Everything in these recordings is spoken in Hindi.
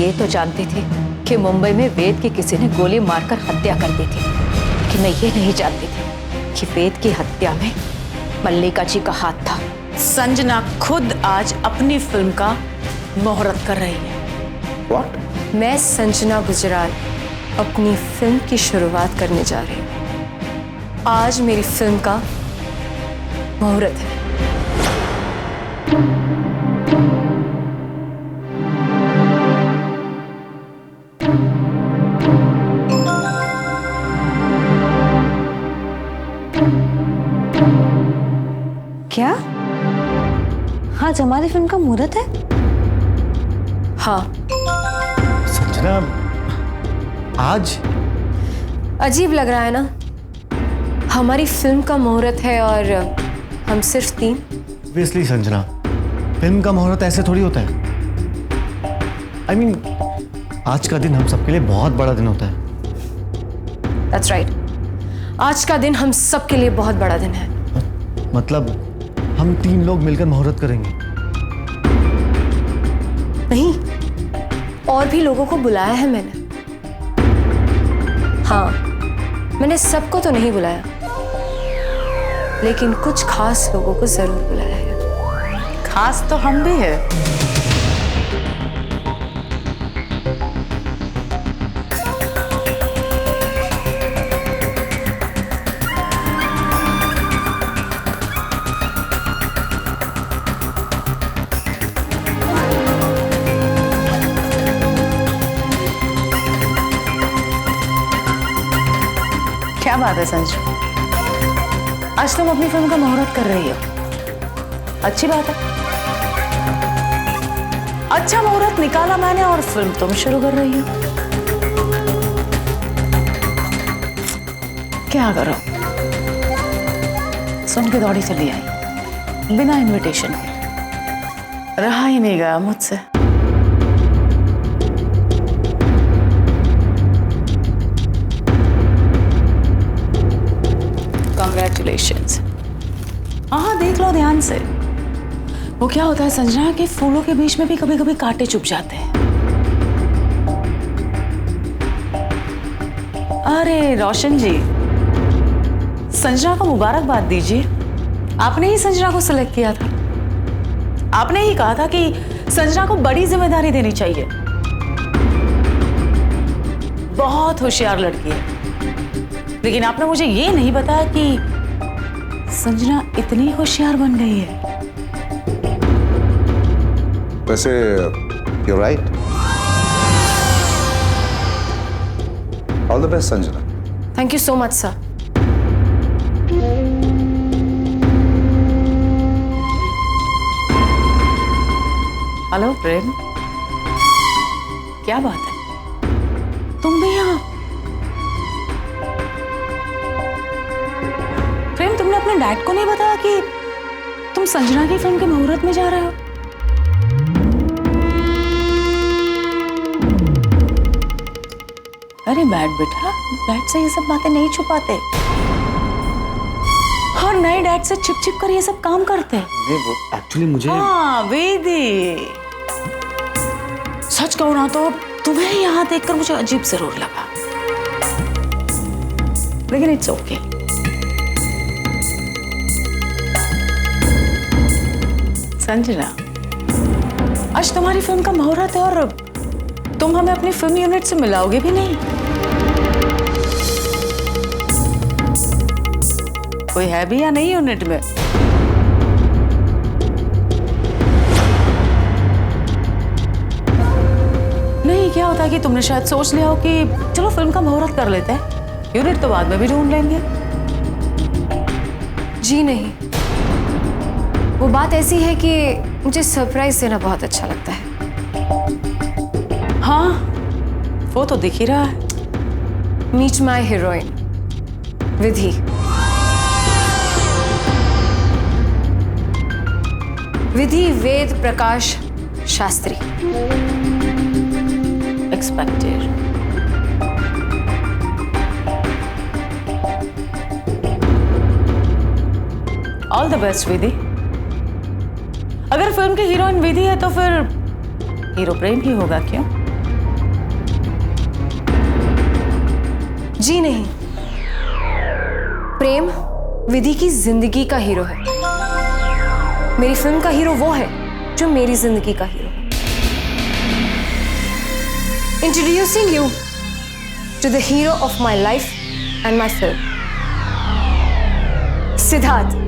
ये तो जानती थी कि मुंबई में वेद की किसी ने गोली मारकर हत्या कर दी थी, लेकिन मैं ये नहीं जानती थी कि वेद की हत्या में मल्लिका जी का हाथ था। संजना खुद आज अपनी फिल्म का मुहूर्त कर रही है। What? मैं संजना गुजराल अपनी फिल्म की शुरुआत करने जा रही हूँ। आज मेरी फिल्म का मुहूर्त है। क्या आज हमारी फिल्म का मुहूर्त है? हाँ, संजना, आज? अजीब लग रहा है ना? हमारी फिल्म का मुहूर्त है और हम सिर्फ 3। Obviously संजना, फिल्म का मुहूर्त ऐसे थोड़ी होता है। I mean, आज का दिन हम सबके लिए बहुत बड़ा दिन होता है। That's right. आज का दिन हम सबके लिए बहुत बड़ा दिन है। मतलब हम 3 लोग मिलकर मुहूर्त करेंगे। नहीं, और भी लोगों को बुलाया है मैंने। हाँ, मैंने सबको तो नहीं बुलाया, लेकिन कुछ खास लोगों को जरूर बुलाया है। खास तो हम भी है। क्या बात है संजू, आज तुम अपनी फिल्म का मुहूर्त कर रही हो। अच्छी बात है। अच्छा मुहूर्त निकाला मैंने और फिल्म तुम शुरू कर रही हो। क्या करो, सुन के दौड़ी चली आई बिना इनविटेशन के। रहा ही नहीं गया मुझसे। Congratulations. हाँ, देख लो ध्यान से। वो क्या होता है संजना के फूलों के बीच में भी कभी कभी कांटे चुभ जाते हैं। अरे रोशन जी, संजना को मुबारकबाद दीजिए। आपने ही संजना को सिलेक्ट किया था। आपने ही कहा था कि संजना को बड़ी जिम्मेदारी देनी चाहिए। बहुत होशियार लड़की है, लेकिन आपने मुझे ये नहीं बताया कि संजना इतनी होशियार बन गई है। वैसे you're right. All the best, Sanjana. Thank you so much sir. Hello Prem, क्या बात है, तुम भी यहाँ? प्रेम, तुमने अपने डैड को नहीं बताया कि तुम संजना की फिल्म के मुहूर्त में जा रहे हो? अरे बैड बेटा, डैड से ये सब बातें नहीं छुपाते, और नए डैड से छिप छिप कर ये सब काम करते हैं। नहीं, वो एक्चुअली मुझे। हाँ वेदी, सच कहूं ना तो तुम्हें यहाँ देखकर मुझे अजीब जरूर लगा, लेकिन इट्स ओके। संजना, आज तुम्हारी फिल्म का मुहूर्त है और तुम हमें अपनी फिल्म यूनिट से मिलाओगे भी नहीं। कोई है भी या नहीं यूनिट में? नहीं, क्या होता है कि तुमने शायद सोच लिया हो कि चलो फिल्म का मुहूर्त कर लेते हैं, यूनिट तो बाद में भी ढूंढ लेंगे। जी नहीं, वो बात ऐसी है कि मुझे सरप्राइज देना बहुत अच्छा लगता है। हाँ, वो तो दिख ही रहा है। Meet my heroine Vidhi. Vidhi Ved Prakash Shastri. Expected. All the best Vidhi. अगर फिल्म की हीरोइन विधि है तो फिर हीरो प्रेम ही होगा, क्यों? जी नहीं, प्रेम विधि की जिंदगी का हीरो है। मेरी फिल्म का हीरो वो है जो मेरी जिंदगी का हीरो है। Introducing you to the hero of my life and my film, Siddharth.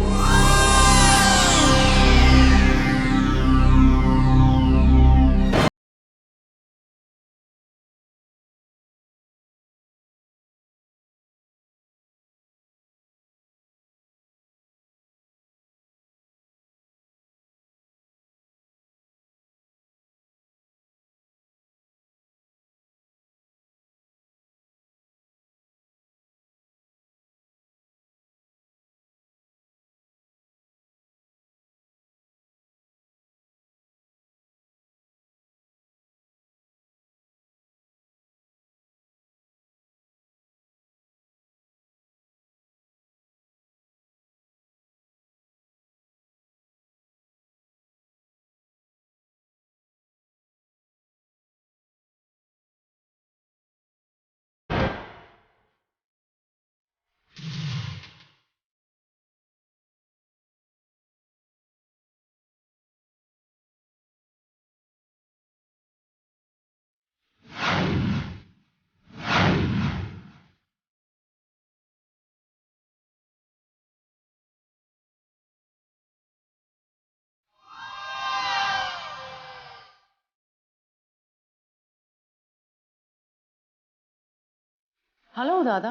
Hello दादा,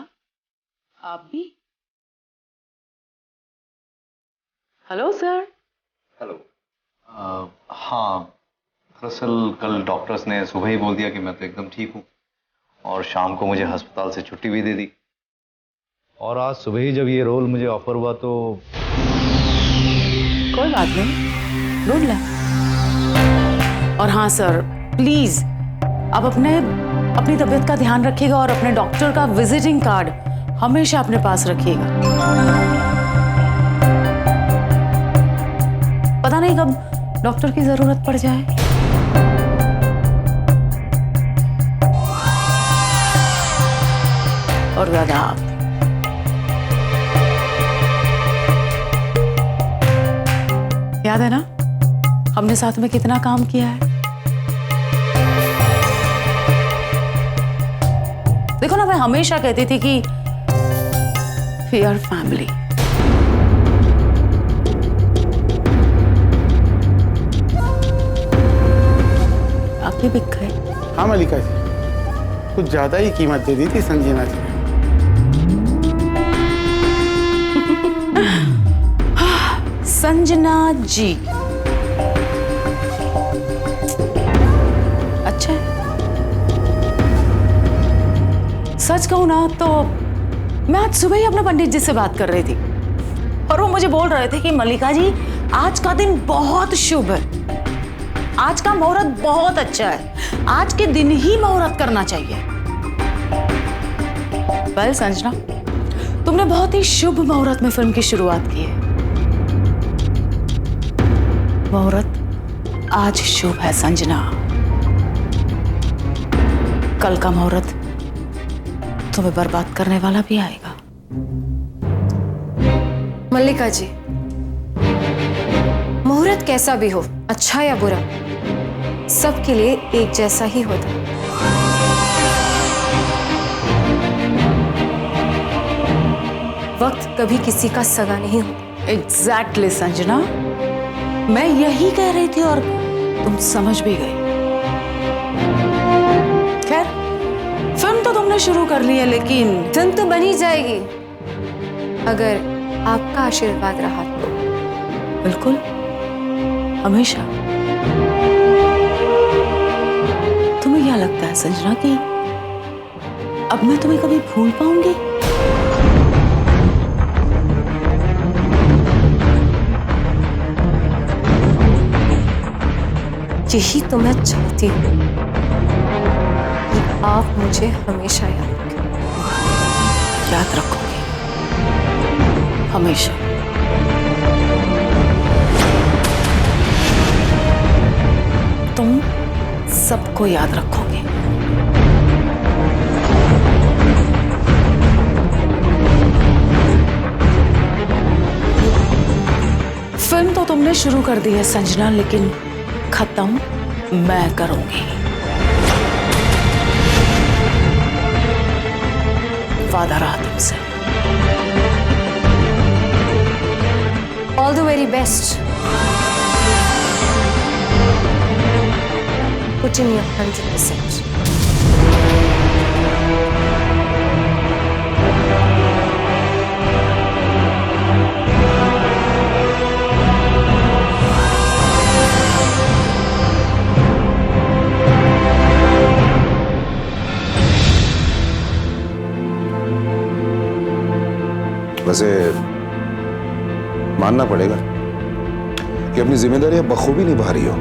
आप भी? Hello sir. हेलो। हाँ, दरअसल कल डॉक्टर्स ने सुबह ही बोल दिया कि मैं तो एकदम ठीक हूँ और शाम को मुझे अस्पताल से छुट्टी भी दे दी। और आज सुबह ही जब ये रोल मुझे ऑफर हुआ तो कोई बात नहीं, ढूंढ लें। और हाँ सर, प्लीज आप अपनी तबीयत का ध्यान रखिएगा और अपने डॉक्टर का विजिटिंग कार्ड हमेशा अपने पास रखिएगा। पता नहीं कब डॉक्टर की जरूरत पड़ जाए। और दादा, आप याद है ना हमने साथ में कितना काम किया है? देखो ना, मैं हमेशा कहती थी कि वी आर फैमिली। आप भी बिक गए। हाँ मलिका जी, कुछ ज्यादा ही कीमत दे दी थी संजीना जी ने। संजना जी, अच्छा है। सच कहूं ना तो मैं आज सुबह ही अपने पंडित जी से बात कर रही थी और वो मुझे बोल रहे थे कि मल्लिका जी, आज का दिन बहुत शुभ है, आज का मुहूर्त बहुत अच्छा है, आज के दिन ही मुहूर्त करना चाहिए। वेल संजना, तुमने बहुत ही शुभ मुहूर्त में फिल्म की शुरुआत की है। मुहूर्त आज शुभ है संजना, कल का मुहूर्त तुम्हें बर्बाद करने वाला भी आएगा। मल्लिका जी, मुहूर्त कैसा भी हो, अच्छा या बुरा, सबके लिए एक जैसा ही होता है। वक्त कभी किसी का सगा नहीं होता। एग्जैक्टली संजना, मैं यही कह रही थी और तुम समझ भी गई। खैर, फिल्म तो तुमने शुरू कर ली है, लेकिन फिल्म तो बन ही जाएगी अगर आपका आशीर्वाद रहा तो। बिल्कुल, हमेशा। तुम्हें क्या लगता है संजना कि अब मैं तुम्हें कभी भूल पाऊंगी? यही तो मैं चाहती हूँ कि आप मुझे हमेशा याद रखोगे, हमेशा। तुम सबको याद रखोगे। तुमने शुरू कर दी है संजना, लेकिन खत्म मैं करूंगी। वादा रहा तुमसे। All the very best. Put in your 100%। वैसे मानना पड़ेगा कि अपनी जिम्मेदारियां बखूबी निभा रही हो।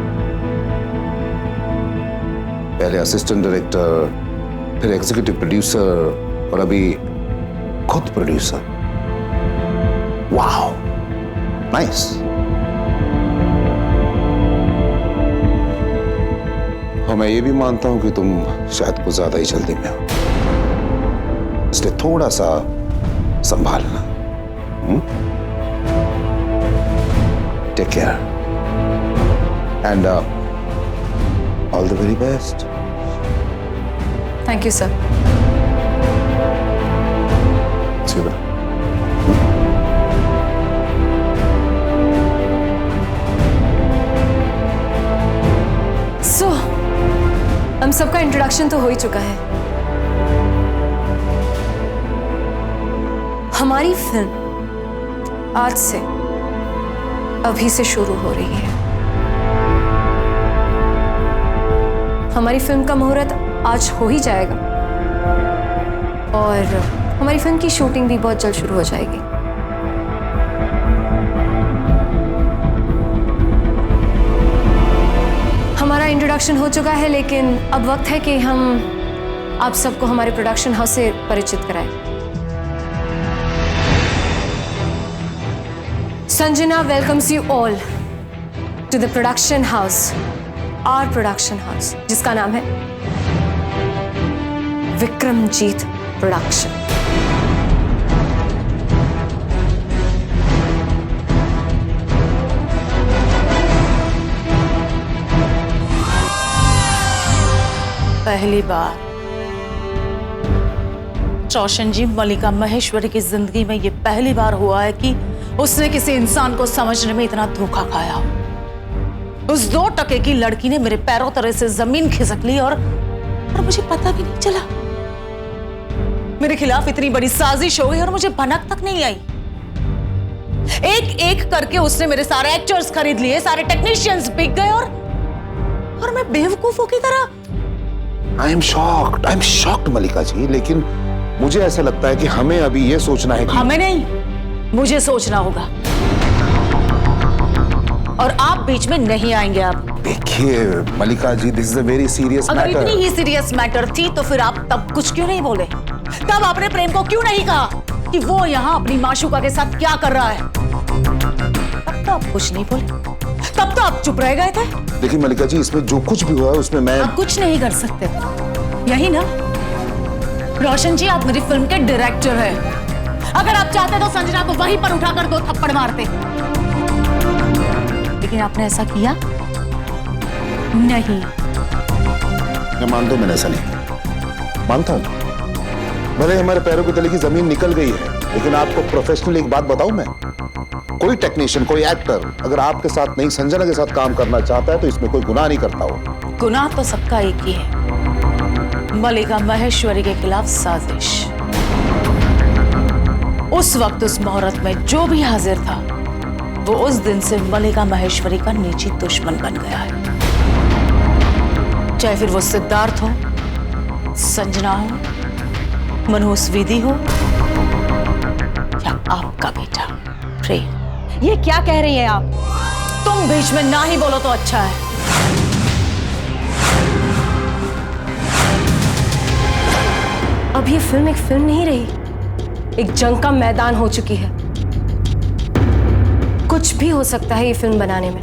पहले असिस्टेंट डायरेक्टर, फिर एग्जीक्यूटिव प्रोड्यूसर और अभी खुद प्रोड्यूसर। Wow, nice. और मैं ये भी मानता हूं कि तुम शायद कुछ ज्यादा ही जल्दी में हो, इसलिए थोड़ा सा संभालना। Take care and all the very best. Thank you sir. So हम सबका इंट्रोडक्शन तो हो ही चुका है। हमारी फिल्म आज से, अभी से शुरू हो रही है। हमारी फिल्म का मुहूर्त आज हो ही जाएगा और हमारी फिल्म की शूटिंग भी बहुत जल्द शुरू हो जाएगी। हमारा इंट्रोडक्शन हो चुका है, लेकिन अब वक्त है कि हम आप सबको हमारे प्रोडक्शन हाउस से परिचित कराएं। Sanjana welcomes you all to the production house, our production house, जिसका नाम है विक्रमजीत प्रोडक्शन। पहली बार रोशन जी, मल्लिका महेश्वरी की जिंदगी में ये पहली बार हुआ है कि उसने किसी इंसान को समझने में इतना धोखा खाया। उस 2 टके की लड़की ने मेरे पैरों तले से जमीन खिसक ली और मुझे पता भी नहीं चला। मेरे खिलाफ इतनी बड़ी साजिश हो गई और मुझे भनक तक नहीं आई। एक एक करके उसने मेरे सारे एक्टर्स खरीद लिए, सारे टेक्नीशियंस बिक गए और मैं बेवकूफों की तरह। आई एम शॉक्ड मल्लिका जी, लेकिन मुझे ऐसा लगता है कि हमें अभी ये सोचना है कि हमें नहीं, मुझे सोचना होगा और आप बीच में नहीं आएंगे। आप देखिए Mallika ji, this is a very serious अगर मैटर। इतनी ही सीरियस मैटर थी तो फिर आप तब कुछ क्यों नहीं बोले? तब आपने प्रेम को क्यों नहीं कहा कि वो यहाँ अपनी माशूका के साथ क्या कर रहा है? तब तो आप कुछ नहीं बोले, तब तो आप चुप रह गए थे। देखिए मल्लिका जी, इसमें जो कुछ भी हुआ है उसमें मैं आप कुछ नहीं कर सकते, यही ना? रोशन जी, आप मेरी फिल्म के डायरेक्टर हैं। अगर आप चाहते तो संजना को वहीं पर उठाकर 2 थप्पड़ मारते, लेकिन आपने ऐसा किया नहीं। मैं मानता हूं मैंने ऐसा नहीं किया, मानता हूं। भले हमारे पैरों के तले की जमीन निकल गई है, लेकिन आपको प्रोफेशनली एक बात बताऊं मैं, कोई टेक्नीशियन, कोई एक्टर अगर आपके साथ नहीं संजना के साथ काम करना चाहता है तो इसमें कोई गुनाह नहीं करता हो। गुनाह तो सबका एक ही है, मल्लिका महेश्वरी के खिलाफ साजिश। उस वक्त उस मुहूर्त में जो भी हाजिर था वो उस दिन से मल्लिका महेश्वरी का निजी दुश्मन बन गया है। चाहे फिर वो सिद्धार्थ हो, संजना हो, मनोज विधि हो या आपका बेटा प्रेम। ये क्या कह रही हैं आप? तुम बीच में ना ही बोलो तो अच्छा है। अब ये फिल्म एक फिल्म नहीं रही, एक जंग का मैदान हो चुकी है। कुछ भी हो सकता है ये फिल्म बनाने में।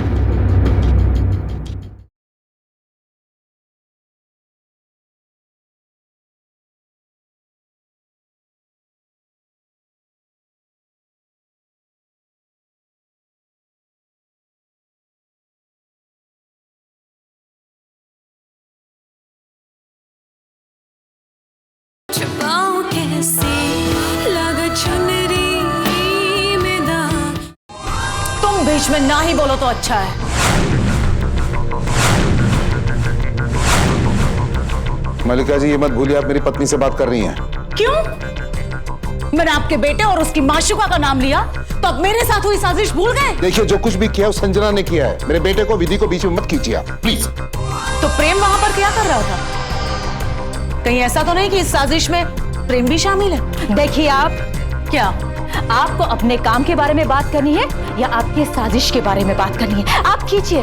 छुपाऊं कैसे लगा चुनरी में दाग। तुम बीच में ना ही बोलो तो अच्छा है। मल्लिका जी, ये मत भूलिए आप मेरी पत्नी से बात कर रही हैं। क्यों? मैंने आपके बेटे और उसकी माशुका का नाम लिया तो अब मेरे साथ हुई साजिश भूल गए? देखिए, जो कुछ भी किया वो संजना ने किया है। मेरे बेटे को, विधि को बीच में मत कीजिए आप, प्लीज। तो प्रेम वहां पर क्या कर रहा था? कहीं ऐसा तो नहीं कि इस साजिश में प्रेम भी शामिल है? देखिए आप, क्या आपको अपने काम के बारे में बात करनी है या आपकी साजिश के बारे में बात करनी है? आप कीजिए,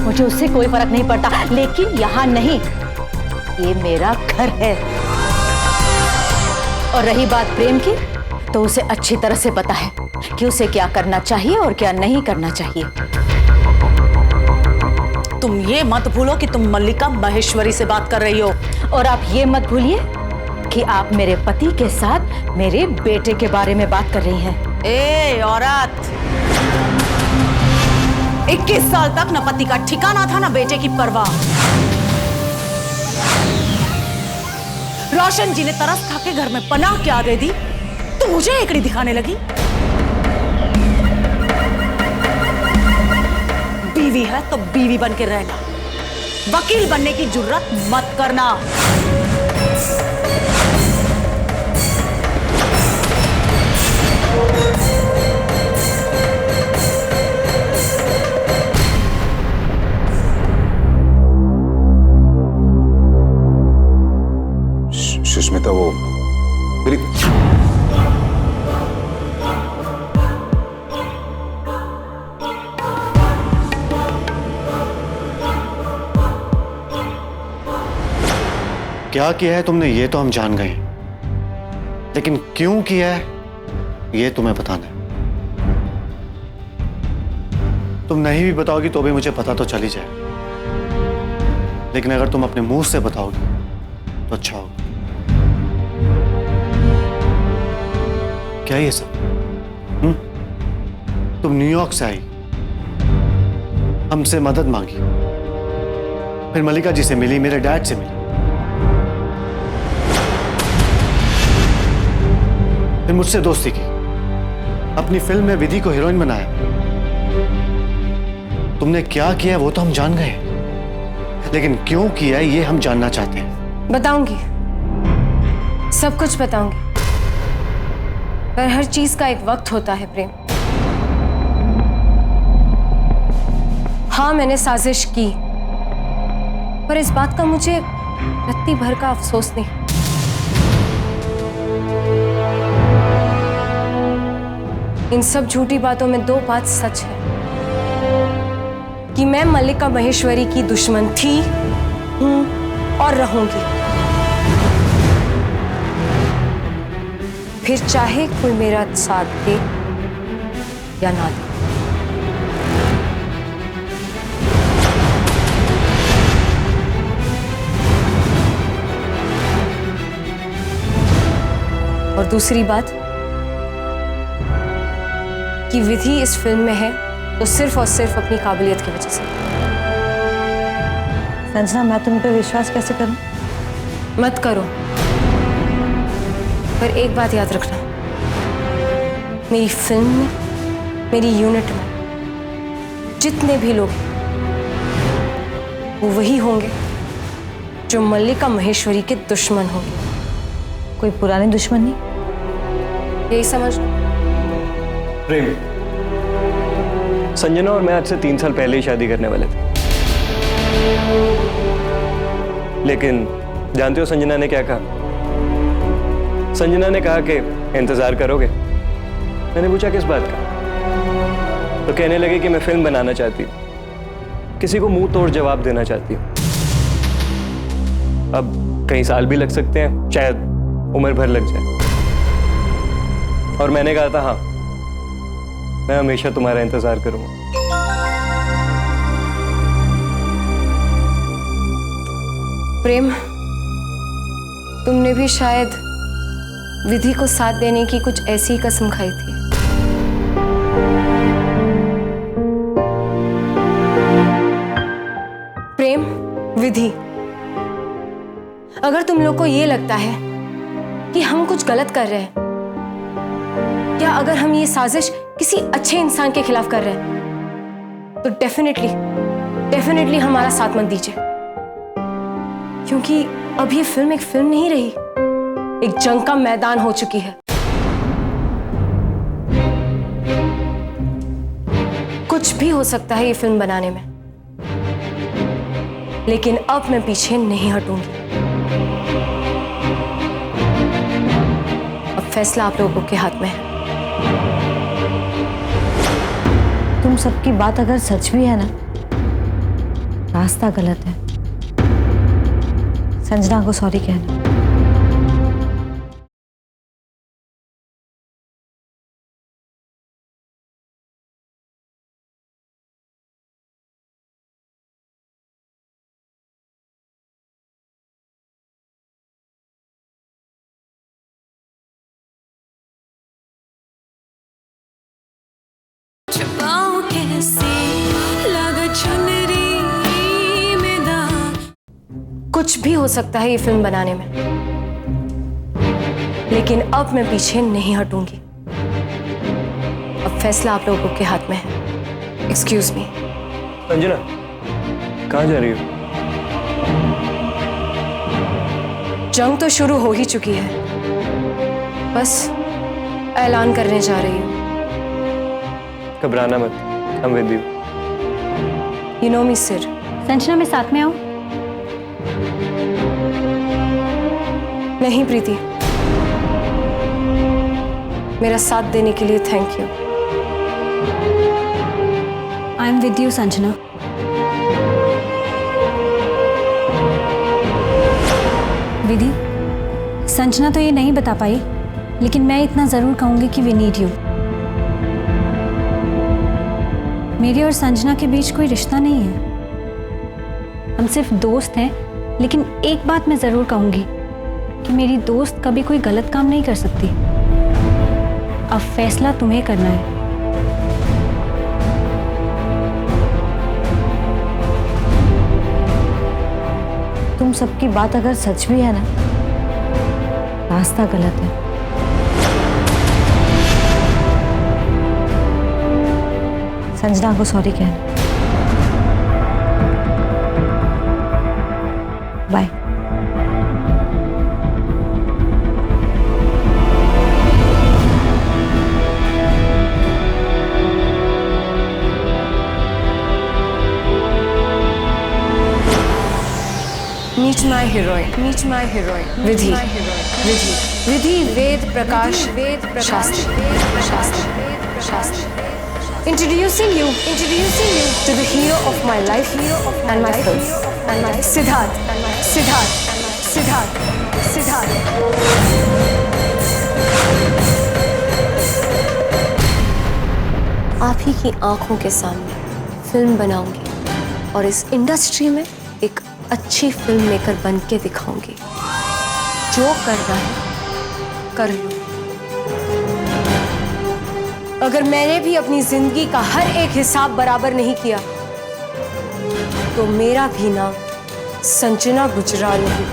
मुझे उससे कोई फर्क नहीं पड़ता, लेकिन यहाँ नहीं। ये मेरा घर है। और रही बात प्रेम की, तो उसे अच्छी तरह से पता है कि उसे क्या करना चाहिए और क्या नहीं करना चाहिए। तुम ये मत भूलो कि तुम मल्लिका महेश्वरी से बात कर रही हो। और आप ये मत भूलिए कि आप मेरे पति के साथ मेरे बेटे के बारे में बात कर रही हैं। ए औरत, 21 साल तक न पति का ठिकाना था न बेटे की परवाह। रोशन जी ने तरस खा के घर में पनाह क्या दे दी, तो मुझे एकड़ी दिखाने लगी। बीवी है तो बीवी बन के रहना, वकील बनने की जुर्रत मत करना। सुष्मिता, वो मेरी क्या किया है तुमने ये तो हम जान गए, लेकिन क्यों किया है ये तुम्हें बताना है। तुम नहीं भी बताओगी तो भी मुझे पता तो चल ही जाए, लेकिन अगर तुम अपने मुंह से बताओगी तो अच्छा होगा। क्या ये सब? तुम न्यूयॉर्क से आई, हमसे मदद मांगी, फिर मल्लिका जी से मिली, मेरे डैड से मिली, फिर मुझसे दोस्ती की, अपनी फिल्म में विधि को हीरोइन बनाया। तुमने क्या किया वो तो हम जान गए, लेकिन क्यों किया ये हम जानना चाहते हैं। बताऊंगी, सब कुछ बताऊंगी, पर हर चीज का एक वक्त होता है प्रेम। हाँ, मैंने साजिश की, पर इस बात का मुझे रत्ती भर का अफसोस नहीं। इन सब झूठी बातों में दो बात सच है कि मैं मल्लिका महेश्वरी की दुश्मन थी, हूं और रहूंगी। फिर चाहे कोई मेरा साथ दे या ना दे। और दूसरी बात कि विधि इस फिल्म में है तो सिर्फ और सिर्फ अपनी काबिलियत की वजह से। संजना, मैं तुम पे विश्वास कैसे करूं? मत करो, पर एक बात याद रखना, मेरी फिल्म में, मेरी यूनिट में जितने भी लोग हैं, वो वही होंगे जो मल्लिका महेश्वरी के दुश्मन होंगे। कोई पुरानी दुश्मन नहीं? यही समझ लो। प्रेम, संजना और मैं आज से 3 साल पहले ही शादी करने वाले थे, लेकिन जानते हो संजना ने क्या कहा? संजना ने कहा कि इंतजार करोगे। मैंने पूछा किस बात का, तो कहने लगे कि मैं फिल्म बनाना चाहती हूँ, किसी को मुंह तोड़ जवाब देना चाहती हूँ। अब कई साल भी लग सकते हैं, शायद उम्र भर लग जाए। और मैंने कहा था हाँ, मैं हमेशा तुम्हारा इंतजार करूंगा। प्रेम, तुमने भी शायद विधि को साथ देने की कुछ ऐसी ही कसम खाई थी। प्रेम, विधि, अगर तुम लोग को ये लगता है कि हम कुछ गलत कर रहे हैं, या अगर हम ये साजिश किसी अच्छे इंसान के खिलाफ कर रहे हैं, तो डेफिनेटली हमारा साथ मत दीजिए, क्योंकि अब ये फिल्म एक फिल्म नहीं रही, एक जंग का मैदान हो चुकी है। कुछ भी हो सकता है ये फिल्म बनाने में, लेकिन अब मैं पीछे नहीं हटूंगी। अब फैसला आप लोगों के हाथ में है। तुम सबकी बात अगर सच भी है ना, रास्ता गलत है। संजना को सॉरी कहना। छुपाऊं कैसे लगा चुनरी में दाग। कुछ भी हो सकता है ये फिल्म बनाने में, लेकिन अब मैं पीछे नहीं हटूंगी। अब फैसला आप लोगों के हाथ में है। Excuse me. संजना, कहाँ जा रही हो? जंग तो शुरू हो ही चुकी है, बस ऐलान करने जा रही हूँ। घबराना मत, हम विद यू। यू नो मी सिर। संजना में साथ में आओ। नहीं प्रीति, मेरा साथ देने के लिए thank you. I am with you Sanjana. Vidhi, Sanjana तो ये नहीं बता पाई, लेकिन मैं इतना जरूर कहूंगी कि वी नीड यू। मेरी और संजना के बीच कोई रिश्ता नहीं है, हम सिर्फ दोस्त हैं। लेकिन एक बात मैं जरूर कहूंगी कि मेरी दोस्त कभी कोई गलत काम नहीं कर सकती। अब फैसला तुम्हें करना है। तुम सबकी बात अगर सच भी है ना, रास्ता गलत है। संजना को सॉरी कहना। Bye. Meet my heroine, Vidhi. Vidhi Ved Prakash Shastri. Introducing you to the hero of my life and my film, Siddharth. आप ही की आंखों के सामने फिल्म बनाऊंगी और इस इंडस्ट्री में एक अच्छी फिल्म मेकर बन के दिखाऊंगी। जो करना है कर लो। अगर मैंने भी अपनी जिंदगी का हर एक हिसाब बराबर नहीं किया, तो मेरा भी नाम संजना गुजराल नहीं।